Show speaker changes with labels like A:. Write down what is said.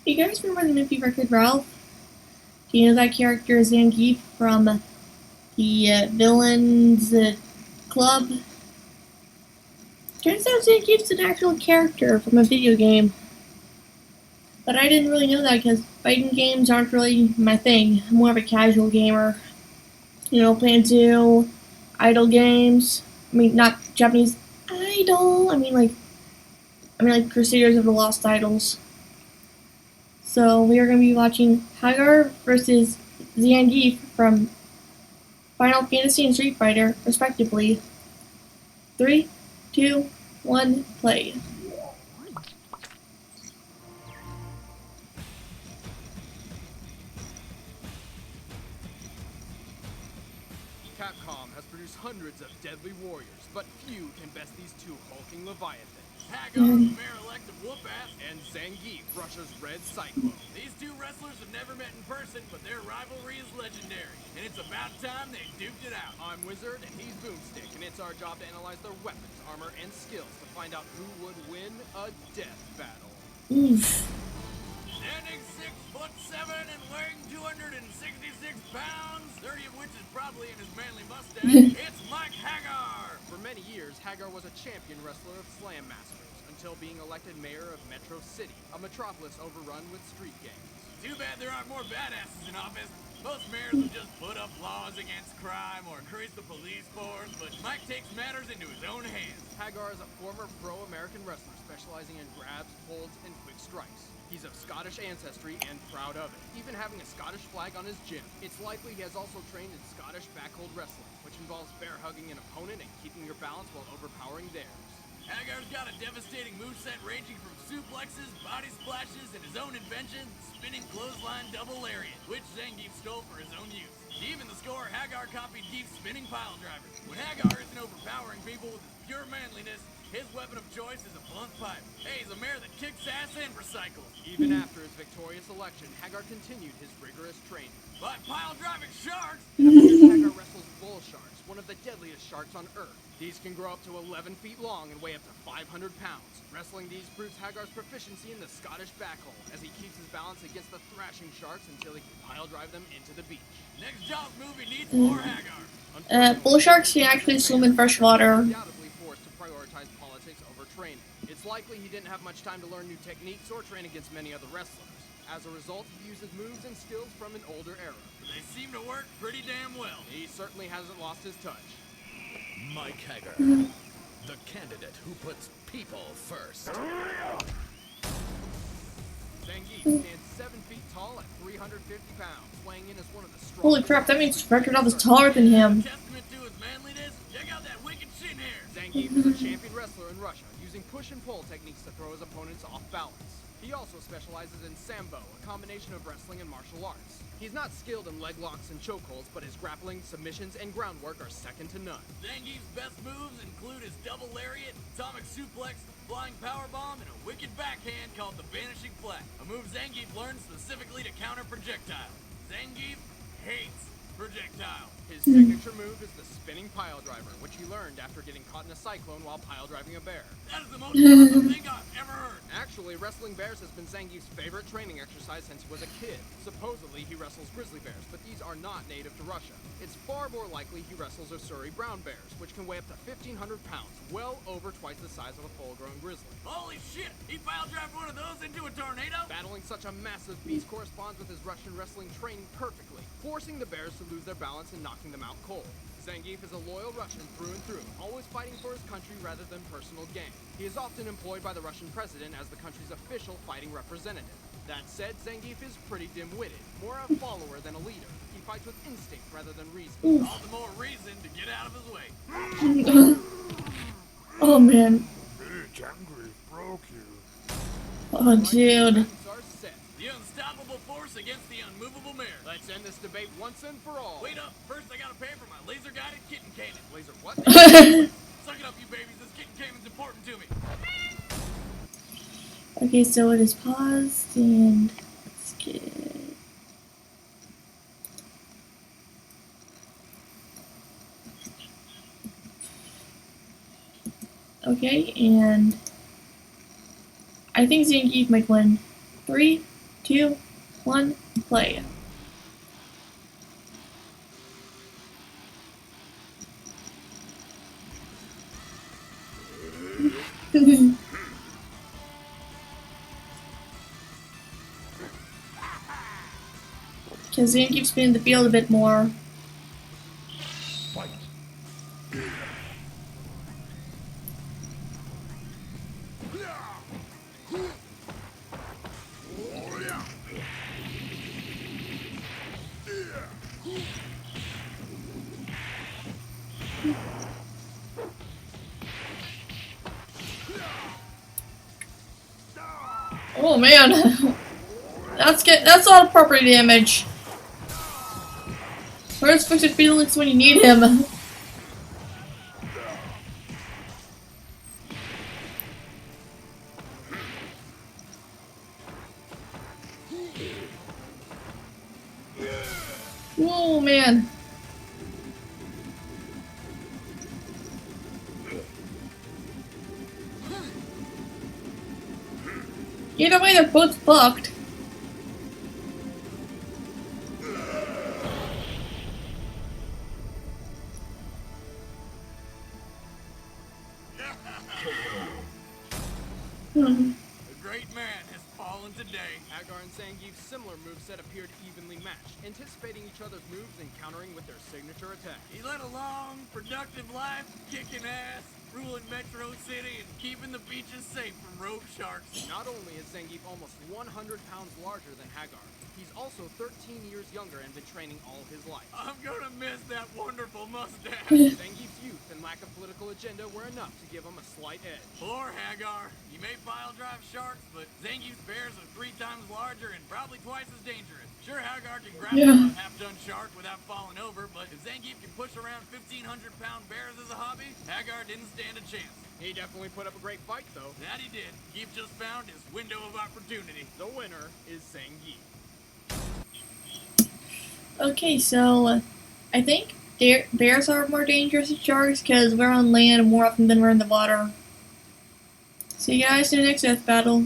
A: You guys remember the movie Wreck-It Ralph? Do you know that character Zangief from the Villains Club? Turns out Zangief's an actual character from a video game. But I didn't really know that because fighting games aren't really my thing. I'm more of a casual gamer. You know, playing to idle games. I mean, not Japanese idol. I mean like Crusaders of the Lost Idols. So we are going to be watching Haggar versus Zangief from Final Fantasy and Street Fighter, respectively. 3, 2, 1, play.
B: Capcom has produced hundreds of deadly warriors, but few can best these two hulking leviathans. Haggar, the mayor-elect of Whoop-Ass, and Zangief, Russia's Red Cyclone. These two wrestlers have never met in person, but their rivalry is legendary, and it's about time they duked it out. I'm Wizard, and he's Boomstick, and it's our job to analyze their weapons, armor, and skills to find out who would win a death battle.
A: Oof.
B: Standing 6'7" and weighing 266 pounds, 30 of which is probably in his manly mustache, it's Mike Haggar! For many years, Haggar was a champion wrestler of Slam Masters, until being elected mayor of Metro City, a metropolis overrun with street gangs. Too bad there aren't more badasses in office. Most mayors will just put up laws against crime or increase the police force, but Mike takes matters into his own hands. Haggar is a former pro-American wrestler specializing in grabs, holds, and quick strikes. He's of Scottish ancestry and proud of it, even having a Scottish flag on his gym. It's likely he has also trained in Scottish backhold wrestling, which involves bear-hugging an opponent and keeping your balance while overpowering theirs. Haggar's got a devastating moveset ranging from suplexes, body splashes, and his own invention, spinning clothesline double lariat, which Zangief stole for his own use. To even the score, Haggar copied Deep's spinning pile driver. When Haggar isn't overpowering people with his pure manliness, his weapon of choice is a blunt pipe. Hey, he's a mayor that kicks ass and recycles. Even after his victorious election, Haggar continued his rigorous training. By pile-driving sharks! Haggar wrestles bull sharks, one of the deadliest sharks on Earth. These can grow up to 11 feet long and weigh up to 500 pounds. Wrestling these proves Haggar's proficiency in the Scottish backhole, as he keeps his balance against the thrashing sharks until he can pile-drive them into the beach. Next job movie needs more Haggar.
A: Bull sharks can actually swim in fresh water.
B: Undoubtedly forced to prioritize politics over training. It's likely he didn't have much time to learn new techniques or train against many other wrestlers. As a result, he uses moves and skills from an older era. They seem to work pretty damn well. He certainly hasn't lost his touch.
C: Mike Haggar, the candidate who puts people first.
B: Zangief stands 7 feet tall at 350 pounds, weighing in as one of the strongest.
A: Holy crap, that means Wreck-It Ralph is taller than him.
B: Testament to his manliness. Check out that wicked shin hair. Zangief is a champion wrestler in Russia, using push and pull techniques to throw his opponents off balance. He also specializes in Sambo, a combination of wrestling and martial arts. He's not skilled in leg locks and chokeholds, but his grappling, submissions, and groundwork are second to none. Zangief's best moves include his double lariat, atomic suplex, flying powerbomb, and a wicked backhand called the Vanishing Flat, a move Zangief learned specifically to counter projectiles. Zangief hates projectiles. His signature move is the spinning pile driver, which he learned after getting caught in a cyclone while pile driving a bear. That is the most awesome thing I've ever heard. Actually, wrestling bears has been Zangief's favorite training exercise since he was a kid. Supposedly, he wrestles grizzly bears, but these are not native to Russia. It's far more likely he wrestles Ussuri brown bears, which can weigh up to 1,500 pounds, well over twice the size of a full-grown grizzly. Holy shit! He pile drived one of those into a tornado? Battling such a massive beast corresponds with his Russian wrestling training perfectly, forcing the bears to lose their balance and knocking them out cold. Zangief is a loyal Russian through and through, always fighting for his country rather than personal gain. He is often employed by the Russian president as the country's official fighting representative. That said, Zangief is pretty dim-witted, more a follower than a leader. He fights with instinct rather than reason. All the more reason to get out of his way.
A: Oh man.
D: Zangief broke you.
A: Oh dude.
B: The unstoppable force against the unmovable mayor. Let's end this debate once and for all. Wait up! First I gotta pay for my laser-guided kitten cannon. Laser what? Suck it up, you babies. This kitten cannon's important to me.
A: Okay, so it is paused and let's get... Okay, and I think Zangief might win. 3, 2, 1, play. Because Zangief keeps spinning the field a bit more.
C: Fight.
A: Oh man, that's a lot of property damage. Where's Fixed Felix when you need him? Oh man. Either way, they're both fucked.
B: A great man has fallen today.
E: Haggar and Zangief's similar moveset appeared evenly matched, anticipating each other's moves and countering with their signature attack.
B: He led a long, productive life, kicking ass, ruling Metro City, and keeping the beaches safe from rogue sharks.
E: Not only is Zangief almost 100 pounds larger than Haggar, he's also 13 years younger and been training all his life.
B: I'm gonna miss that wonderful mustache.
E: Zangief's youth and lack of political agenda were enough to give him a slight edge.
B: Poor Haggar. He may pile drive sharks, but Zangief's bears are 3 times larger and probably twice as dangerous. Sure, Haggar can grab a half-ton shark without falling over, but if Zangief can push around 1,500-pound bears as a hobby, Haggar didn't stand a chance.
E: He definitely put up a great fight, though.
B: That he did. Keith just found his window of opportunity.
E: The winner is Zangief.
A: Okay, so I think bears are more dangerous than sharks because we're on land more often than we're in the water. See you guys in the next death battle.